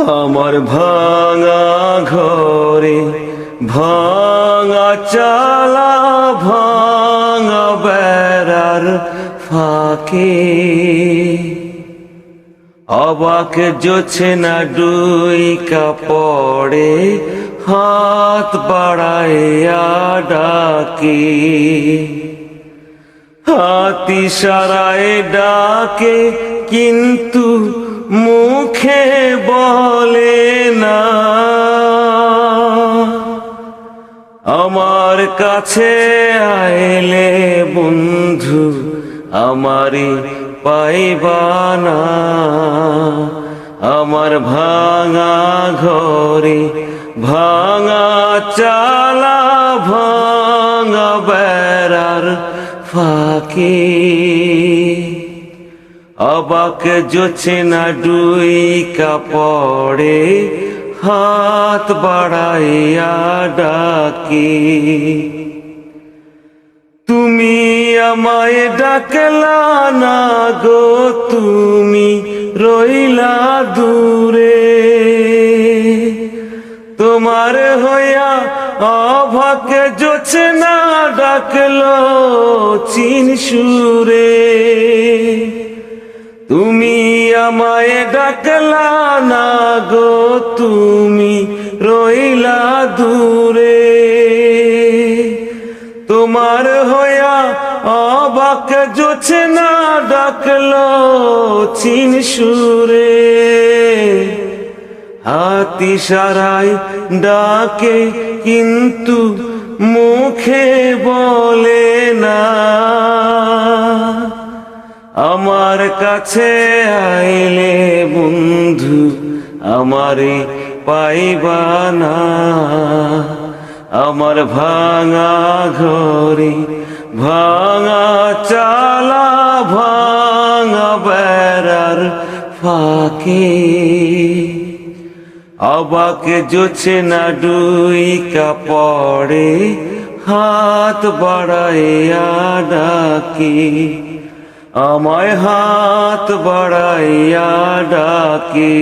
আমার ভাঙা ঘরে ভাঙা চালা ভাঙা বেড়ার ফাঁকে অবাক জোছে না ডুইকা পড়ে হাত বাড়াইয়া ডাকে হাতি সারায় ডাকে কিন্তু মুখে বলে না আমার কাছে আইলে বন্ধু আমারে পাইবা না আমার ভাঙা ঘরে ভাঙা চালা ভাঙা বেড়ার ফাঁকে অবাক জোছে না ডুইকা পড়ে হাত বাড়াইয়া ডাকে তুমি আমায় ডাকলা না গো তুমি রইলা দূরে তোমার হইয়া অবাক জোছে না ডাকলো চিন সুরে তুমি আমায় ডাকলা না গো তুমি রইলা দূরে তোমার হইয়া অবাক জোছে না ডাকলো চিন সুরে হাতি সারাই ডাকে কিন্তু মুখে বলে না আমার কাছে আইলে বন্ধু আমারে পাইবা না আমার ভাঙা ঘরে ভাঙা চালা ভাঙা বেড়ার ফাঁকে অবাক জোছে না ডুইকা পড়ে হাত বাড়াইয়া ডাকে আমায় হাত বাড়াইয়া ডাকে।